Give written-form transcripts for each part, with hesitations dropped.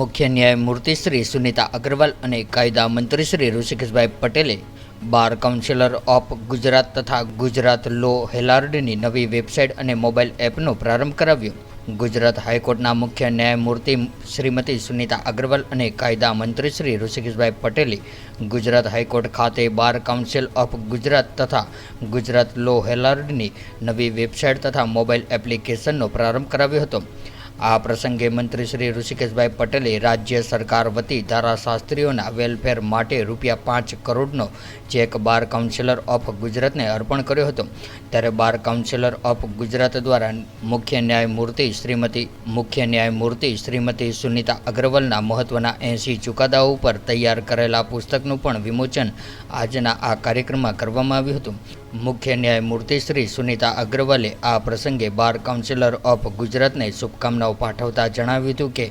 મુખ્ય ન્યાયમૂર્તિ શ્રી સુનિતા અગ્રવાલ અને કાયદા મંત્રી શ્રી ઋષિકેશભાઈ પટેલે બાર કાઉન્સિલર ઓફ ગુજરાત તથા ગુજરાત લો હેરાલ્ડની નવી વેબસાઇટ અને મોબાઈલ એપનો પ્રારંભ કરાવ્યો. ગુજરાત હાઈકોર્ટના મુખ્ય ન્યાયમૂર્તિ શ્રીમતી સુનિતા અગ્રવાલ અને કાયદા મંત્રી શ્રી ઋષિકેશભાઈ પટેલે ગુજરાત હાઈકોર્ટ ખાતે બાર કાઉન્સિલ ઓફ ગુજરાત તથા ગુજરાત લો હેરાલ્ડની નવી વેબસાઇટ તથા મોબાઈલ એપ્લિકેશનનો પ્રારંભ કરાવ્યો હતો. આ પ્રસંગે મંત્રી શ્રી ઋષિકેશભાઈ પટેલે રાજ્ય સરકાર વતી ધારાશાસ્ત્રીઓના વેલફેર માટે ₹5 કરોડનો ચેક બાર કાઉન્સિલર ઓફ ગુજરાતને અર્પણ કર્યો હતો. ત્યારે બાર કાઉન્સિલર ઓફ ગુજરાત દ્વારા મુખ્ય ન્યાયમૂર્તિ શ્રીમતી સુનિતા અગ્રવાલના મહત્વના 80 ચુકાદાઓ ઉપર તૈયાર કરેલા પુસ્તકનું પણ વિમોચન આજના આ કાર્યક્રમમાં કરવામાં આવ્યું હતું. મુખ્ય ન્યાયમૂર્તિ શ્રી સુનિતા અગ્રવાલે આ પ્રસંગે બાર કાઉન્સિલર ઓફ ગુજરાતને શુભકામનાઓ પાઠવતા જણાવ્યું હતું કે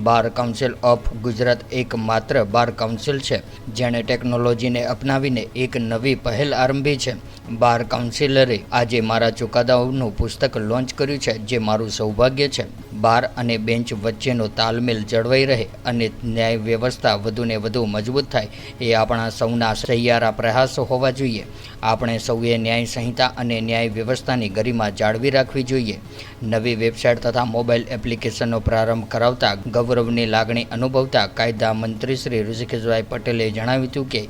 બાર કાઉન્સિલ ઓફ ગુજરાત એકમાત્ર બાર કાઉન્સિલ છે જેણે ટેકનોલોજીને અપનાવીને એક નવી પહેલ આરંભી છે. બાર કાઉન્સિલરે આજે મારા ચુકાદાઓનું પુસ્તક લોન્ચ કર્યું છે, જે મારું સૌભાગ્ય છે. બાર અને બેન્ચ વચ્ચેનો તાલમેલ જળવાઈ રહે અને ન્યાય વ્યવસ્થા વધુને વધુ મજબૂત થાય એ આપણા સૌના સહિયારા પ્રયાસો હોવા જોઈએ. આપણે સૌએ ન્યાય સંહિતા અને ન્યાય વ્યવસ્થાની ગરિમા જાળવી રાખવી જોઈએ. નવી વેબસાઇટ તથા મોબાઈલ એપ્લિકેશનનો પ્રારંભ કરાવતા ગૌરવની લાગણી અનુભવતા કાયદા મંત્રી શ્રી ઋષિકેશભાઈ પટેલે જણાવ્યું હતું કે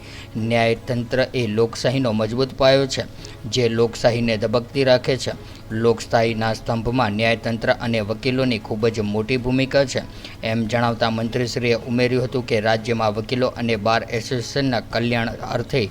ન્યાયતંત્ર એ લોકશાહીનો મજબૂત પાયો છે, જે લોકશાહીને ધબકતી રાખે છે. લોકશાહીના સ્તંભમાં ન્યાયતંત્ર અને વકીલોની ખૂબ જ મોટી ભૂમિકા છે. એમ જણાવતા મંત્રીશ્રીએ ઉમેર્યું હતું કે રાજ્યમાં વકીલો અને બાર એસોસિએશનના કલ્યાણ અર્થે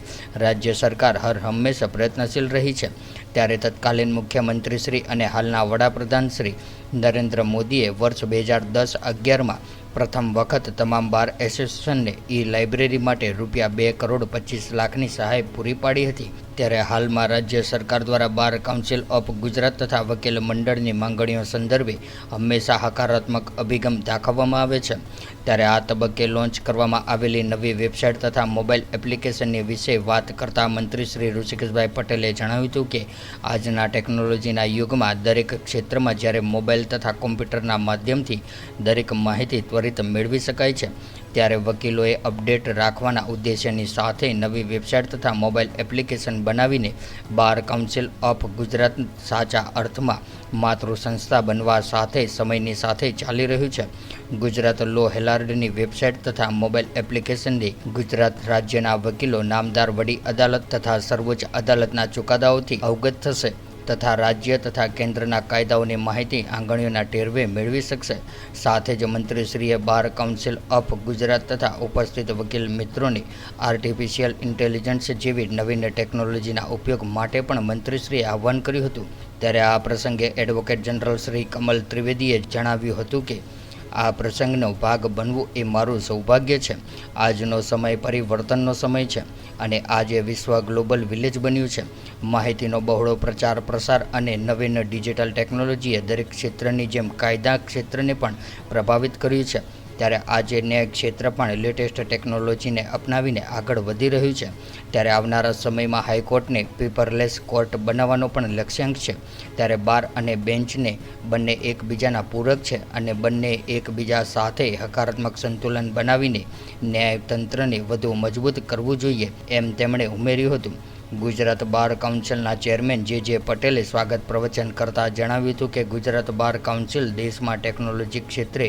રાજ્ય સરકાર હંમેશા પ્રયત્નશીલ રહી છે. ત્યારે તત્કાલીન મુખ્યમંત્રીશ્રી અને હાલના વડાપ્રધાન શ્રી નરેન્દ્ર મોદીએ વર્ષ 2010-11માં પ્રથમ વખત તમામ બાર એસોસિએશનને લાઇબ્રેરી માટે ₹2,25,00,000ની સહાય પૂરી પાડી હતી. ત્યારે હાલમાં રાજ્ય સરકાર દ્વારા બાર કાઉન્સિલ ઓફ ગુજરાત તથા વકીલ મંડળની માંગણીઓ સંદર્ભે હંમેશા હકારાત્મક અભિગમ દાખવવામાં આવે છે. ત્યારે આ તબક્કે લોન્ચ કરવામાં આવેલી નવી વેબસાઇટ તથા મોબાઈલ એપ્લિકેશનની વિશે વાત કરતા મંત્રી શ્રી ઋષિકેશભાઈ પટેલે જણાવ્યું હતું કે આજના ટેકનોલોજીના યુગમાં દરેક ક્ષેત્રમાં જ્યારે મોબાઈલ તથા કોમ્પ્યુટરના માધ્યમથી દરેક માહિતી ત્વરિત મેળવી શકાય છે, ત્યારે વકીલોએ અપડેટ રાખવાના ઉદ્દેશ્યની સાથે નવી વેબસાઇટ તથા મોબાઈલ એપ્લિકેશન બનાવીને બાર કાઉન્સિલ ઓફ ગુજરાત સાચા અર્થમાં માતૃ સંસ્થા બનવા સાથે સમયની સાથે ચાલી રહ્યું છે. ગુજરાત લો હેરાલ્ડની વેબસાઇટ તથા મોબાઈલ એપ્લિકેશનથી ગુજરાત રાજ્યના વકીલો નામદાર વડી અદાલત તથા સર્વોચ્ચ અદાલતના ચુકાદાઓથી અવગત થશે તથા રાજ્ય તથા કેન્દ્રના કાયદાઓની માહિતી આંગળીઓના ટેરવે મેળવી શકશે. સાથે જ મંત્રીશ્રીએ બાર કાઉન્સિલ ઓફ ગુજરાત તથા ઉપસ્થિત વકીલ મિત્રોને આર્ટિફિશિયલ ઇન્ટેલિજન્સ જેવી નવીન ટેકનોલોજીના ઉપયોગ માટે પણ મંત્રીશ્રીએ આહ્વાન કર્યું હતું. ત્યારે આ પ્રસંગે એડવોકેટ જનરલ શ્રી કમલ ત્રિવેદીએ જણાવ્યું હતું કે આ પ્રસંગનો ભાગ બનવું એ મારું સૌભાગ્ય છે. આજનો સમય પરિવર્તનનો સમય છે અને આજે વિશ્વ ગ્લોબલ વિલેજ બન્યું છે. માહિતીનો બહોળો પ્રચાર પ્રસાર અને નવીન ડિજિટલ ટેકનોલોજીએ દરેક ક્ષેત્રની જેમ કાયદા ક્ષેત્રને પણ પ્રભાવિત કર્યું છે. ત્યારે આજે ન્યાય ક્ષેત્ર પણ લેટેસ્ટ ટેકનોલોજીને અપનાવીને આગળ વધી રહ્યું છે. ત્યારે આવનારા સમયમાં હાઈકોર્ટને પેપરલેસ કોર્ટ બનાવવાનો પણ લક્ષ્યાંક છે. ત્યારે બાર અને બેન્ચને બંને એકબીજાના પૂરક છે અને બંને એકબીજા સાથે હકારાત્મક સંતુલન બનાવીને ન્યાયતંત્રને વધુ મજબૂત કરવું જોઈએ, એમ તેમણે ઉમેર્યું હતું. ગુજરાત બાર કાઉન્સિલના ચેરમેન જે પટેલે સ્વાગત પ્રવચન કરતા જણાવ્યું હતું કે ગુજરાત બાર કાઉન્સિલ દેશમાં ટેકનોલોજી ક્ષેત્રે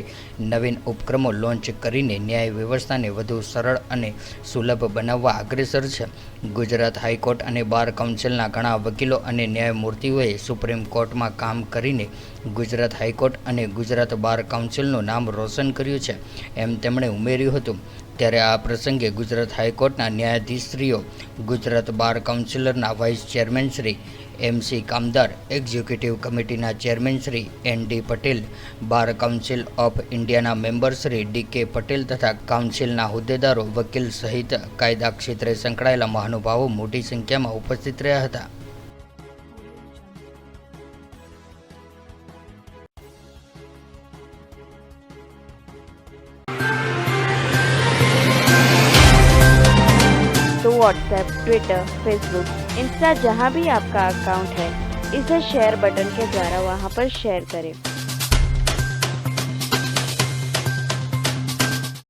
નવીન ઉપક્રમો લોન્ચ કરીને ન્યાય વ્યવસ્થાને વધુ સરળ અને સુલભ બનાવવા અગ્રેસર છે. ગુજરાત હાઈકોર્ટ અને બાર કાઉન્સિલના ઘણા વકીલો અને ન્યાયમૂર્તિઓએ સુપ્રીમ કોર્ટમાં કામ કરીને ગુજરાત હાઈકોર્ટ અને ગુજરાત બાર કાઉન્સિલનું નામ રોશન કર્યું છે, એમ તેમણે ઉમેર્યું હતું. ત્યારે આ પ્રસંગે ગુજરાત હાઈકોર્ટના ન્યાયાધીશશ્રીઓ, ગુજરાત બાર કાઉન્સિલરના વાઇસ ચેરમેન શ્રી MC કામદાર, એક્ઝિક્યુટિવ કમિટીના chairman Shri ND Patel, bar council of ઇન્ડિયાના મેમ્બર શ્રી DK પટેલ તથા કાઉન્સિલના હોદ્દેદારો, વકીલ સહિત કાયદા ક્ષેત્રે સંકળાયેલા મહાનુભાવો મોટી સંખ્યામાં ઉપસ્થિત રહ્યા હતા. तो व्हाट्सएप, ट्विटर, फेसबुक, इंस्टा जहाँ भी आपका अकाउंट है, इसे शेयर बटन के द्वारा वहाँ पर शेयर करें.